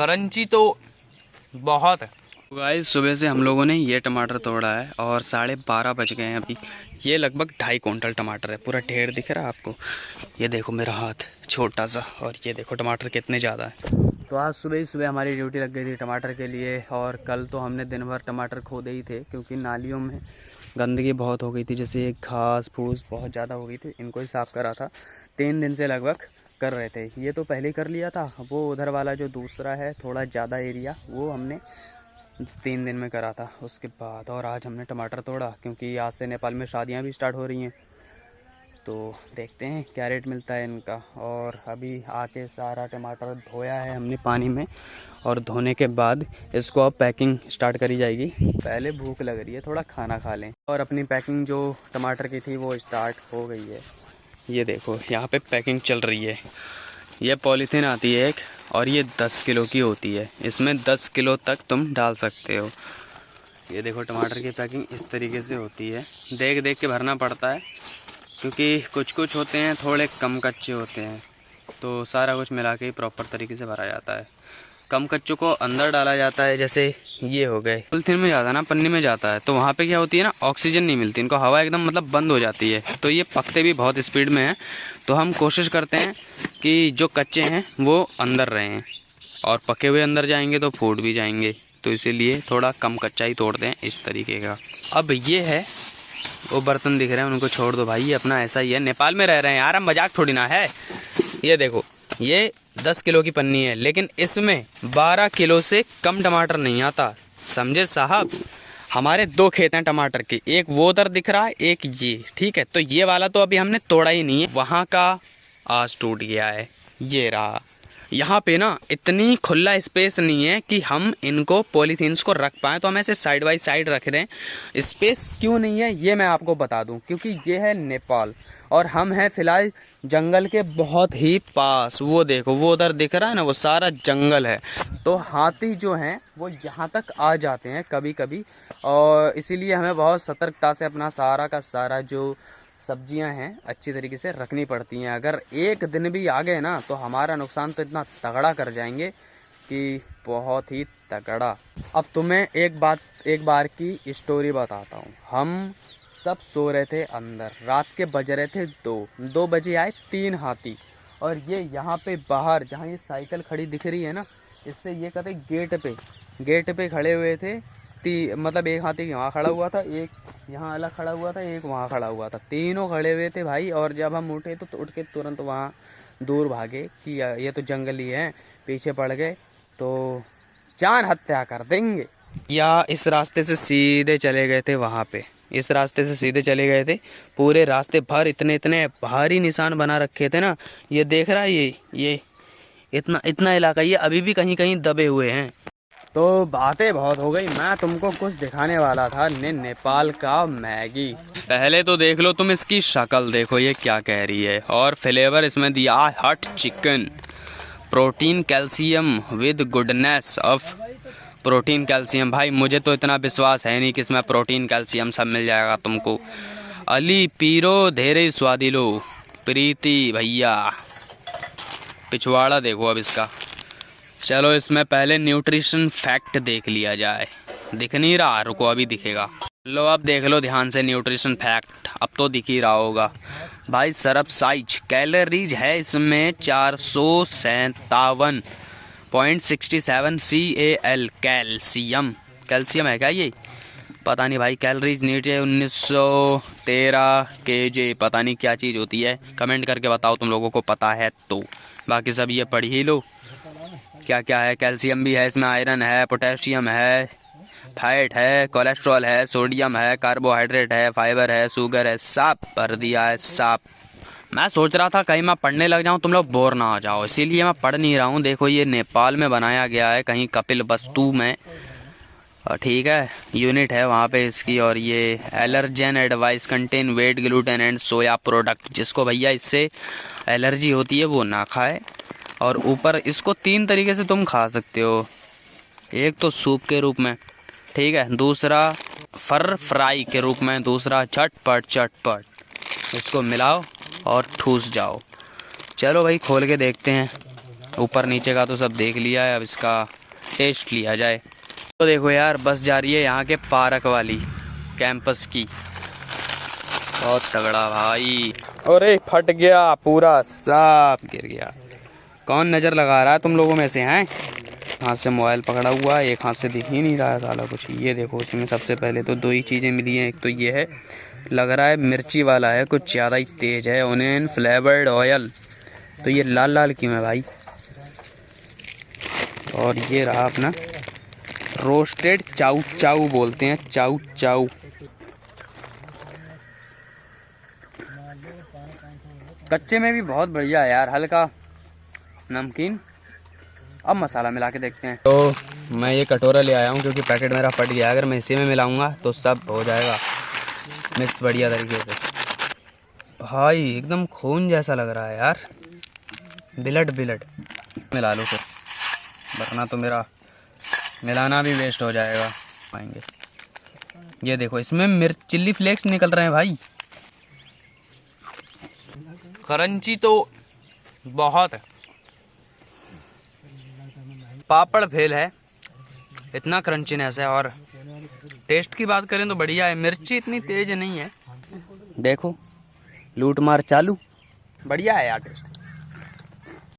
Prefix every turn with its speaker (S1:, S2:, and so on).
S1: Crunchy तो बहुत है।
S2: गाइस सुबह से हम लोगों ने ये टमाटर तोड़ा है और 12:30 बज गए हैं अभी। ये लगभग 2.5 कुंटल टमाटर है, पूरा ढेर दिख रहा है आपको। ये देखो मेरा हाथ छोटा सा, और ये देखो टमाटर कितने ज़्यादा है। तो आज सुबह ही सुबह हमारी ड्यूटी लग गई थी टमाटर के लिए। और कल तो हमने दिन भर टमाटर खोदे ही थे, क्योंकि नालियों में गंदगी बहुत हो गई थी, जैसे घास फूस बहुत ज़्यादा हो गई थी। इनको ही साफ़ करा था 3 दिन से लगभग कर रहे थे। ये तो पहले ही कर लिया था, वो उधर वाला जो दूसरा है थोड़ा ज़्यादा एरिया, वो हमने 3 दिन में करा था उसके बाद। और आज हमने टमाटर तोड़ा, क्योंकि आज से नेपाल में शादियां भी स्टार्ट हो रही हैं, तो देखते हैं क्या रेट मिलता है इनका। और अभी आके सारा टमाटर धोया है हमने पानी में, और धोने के बाद इसको अब पैकिंग स्टार्ट करी जाएगी। पहले भूख लग रही है, थोड़ा खाना खा लें। और अपनी पैकिंग जो टमाटर की थी वो स्टार्ट हो गई है। ये देखो यहाँ पे पैकिंग चल रही है। ये पॉलीथीन आती है एक, और ये 10 किलो की होती है। इसमें 10 किलो तक तुम डाल सकते हो। ये देखो टमाटर की पैकिंग इस तरीके से होती है। देख देख के भरना पड़ता है, क्योंकि कुछ कुछ होते हैं थोड़े कम कच्चे होते हैं, तो सारा कुछ मिला के ही प्रॉपर तरीके से भरा जाता है। कम कच्चों को अंदर डाला जाता है, जैसे ये हो गए। पॉलीथीन में जाता है ना, पन्नी में जाता है, तो वहाँ पे क्या होती है ना, ऑक्सीजन नहीं मिलती इनको, हवा एकदम मतलब बंद हो जाती है। तो ये पकते भी बहुत स्पीड में हैं। तो हम कोशिश करते हैं कि जो कच्चे हैं वो अंदर रहें, और पके हुए अंदर जाएंगे तो फूट भी जाएंगे। तो इसीलिए थोड़ा कम कच्चा ही तोड़ते हैं इस तरीके का। अब ये है, वो बर्तन दिख रहे हैं उनको छोड़ दो भाई, ये अपना ऐसा ही है। नेपाल में रह रहे हैं यार हम, मजाक थोड़ी ना है। ये देखो ये 10 किलो की पन्नी है, लेकिन इसमें 12 किलो से कम टमाटर नहीं आता, समझे साहब। हमारे 2 खेत हैं टमाटर के, एक वो उधर दिख रहा है, एक ये, ठीक है। तो ये वाला तो अभी हमने तोड़ा ही नहीं है, वहाँ का आज टूट गया है। ये रहा। यहाँ पे ना इतनी खुला स्पेस नहीं है कि हम इनको पॉलीथीन्स को रख पाएँ, तो हम ऐसे साइड बाई साइड रख रहे हैं। स्पेस क्यों नहीं है ये मैं आपको बता दूं, क्योंकि ये है नेपाल और हम हैं फिलहाल जंगल के बहुत ही पास। वो देखो वो उधर दिख रहा है ना, वो सारा जंगल है। तो हाथी जो हैं वो यहाँ तक आ जाते हैं कभी कभी, और इसीलिए हमें बहुत सतर्कता से अपना सारा का सारा जो सब्जियां हैं अच्छी तरीके से रखनी पड़ती हैं। अगर एक दिन भी आ गए ना तो हमारा नुकसान तो इतना तगड़ा कर जाएंगे कि बहुत ही तगड़ा। अब तुम्हें एक बार की स्टोरी बताता हूँ। हम सब सो रहे थे अंदर, रात के बज रहे थे 2 बजे आए 3 हाथी। और ये यहाँ पे बाहर जहाँ ये साइकिल खड़ी दिख रही है ना, इससे ये कहते गेट पे खड़े हुए थे। मतलब एक हाथी यहाँ खड़ा हुआ था, एक यहाँ अलग खड़ा हुआ था, एक वहाँ खड़ा हुआ था, तीनों खड़े हुए थे भाई। और जब हम उठे तो उठ के तुरंत वहाँ दूर भागे कि ये तो जंगली है, पीछे पड़ गए तो जान हत्या कर देंगे। या इस रास्ते से सीधे चले गए थे वहाँ पे, इस रास्ते से सीधे चले गए थे। पूरे रास्ते भर इतने इतने भारी निशान बना रखे थे ना, ये देख रहा है, ये इतना इतना इलाका ये अभी भी कहीं कहीं दबे हुए हैं। तो बातें बहुत हो गई, मैं तुमको कुछ दिखाने वाला था नेपाल का मैगी। पहले तो देख लो तुम इसकी शक्ल देखो, ये क्या कह रही है। और फ्लेवर इसमें दिया hot chicken, protein calcium with goodness of protein calcium. भाई मुझे तो इतना विश्वास है नहीं कि इसमें प्रोटीन कैल्शियम सब मिल जाएगा तुमको। अली पीरो धेरे स्वादिलो प्रीति भैया। पिछवाड़ा देखो अब इसका। चलो इसमें पहले न्यूट्रिशन फैक्ट देख लिया जाए। दिख नहीं रहा, रुको अभी दिखेगा। लो अब देख लो ध्यान से न्यूट्रिशन फैक्ट, अब तो दिख ही रहा होगा भाई। सरफ साइज कैलोरीज है इसमें 457.67 CAL। कैल्शियम है क्या ये, पता नहीं भाई। कैलोरीज नीचे 1913 kJ, पता नहीं क्या चीज़ होती है, कमेंट करके बताओ तुम लोगों को पता है तो। बाकी सब ये पढ़ ही लो क्या क्या है। कैल्शियम भी है इसमें, आयरन है, पोटेशियम है, फैट है, कोलेस्ट्रॉल है, सोडियम है, कार्बोहाइड्रेट है, फाइबर है, शुगर है, सब भर दिया है सब। मैं सोच रहा था कहीं मैं पढ़ने लग जाऊं तुम लोग बोर ना हो जाओ, इसीलिए मैं पढ़ नहीं रहा हूं। देखो ये नेपाल में बनाया गया है, कहीं कपिल वस्तु में, ठीक है, यूनिट है वहाँ पे इसकी। और ये allergen advice contain wheat gluten and soya product, जिसको भैया इससे एलर्जी होती है वो ना खाए। और ऊपर इसको 3 तरीके से तुम खा सकते हो। एक तो सूप के रूप में, ठीक है, दूसरा फर फ्राई के रूप में, दूसरा चटपट। इसको मिलाओ और ठूस जाओ। चलो भाई खोल के देखते हैं। ऊपर नीचे का तो सब देख लिया है, अब इसका टेस्ट लिया जाए। तो देखो यार, बस जा रही है यहाँ के पार्क वाली कैंपस की। बहुत तगड़ा भाई। अरे फट गया पूरा, सब गिर गया। कौन नज़र लगा रहा है तुम लोगों में से? हैं, हाथ से मोबाइल पकड़ा हुआ है, एक हाथ से दिख ही नहीं रहा है साला कुछ। ये देखो, इसमें सबसे पहले तो दो ही चीज़ें मिली हैं। एक तो ये है, लग रहा है मिर्ची वाला है, कुछ ज़्यादा ही तेज़ है। Onion flavoured oil. तो ये लाल लाल क्यों है भाई? और ये रहा अपना रोस्टेड चाऊ चाऊ बोलते हैं, चाऊ चाऊ। कच्चे में भी बहुत बढ़िया है यार, हल्का नमकीन। अब मसाला मिला के देखते हैं। तो मैं ये कटोरा ले आया हूँ क्योंकि पैकेट मेरा फट गया। अगर मैं इसी में मिलाऊंगा तो सब हो जाएगा मिक्स बढ़िया तरीके से। भाई एकदम खून जैसा लग रहा है यार, ब्लड ब्लड। मिला लो फिर, वरना तो मेरा मिलाना भी वेस्ट हो जाएगा। आएंगे, ये देखो इसमें मिर्च चिल्ली फ्लेक्स निकल रहे हैं भाई।
S1: क्रंची तो बहुत है, पापड़ फेल है, इतना क्रंचीनेस है। और टेस्ट की बात करें तो बढ़िया है, मिर्ची इतनी तेज नहीं है।
S2: देखो लूट मार चालू, बढ़िया है यार टेस्ट।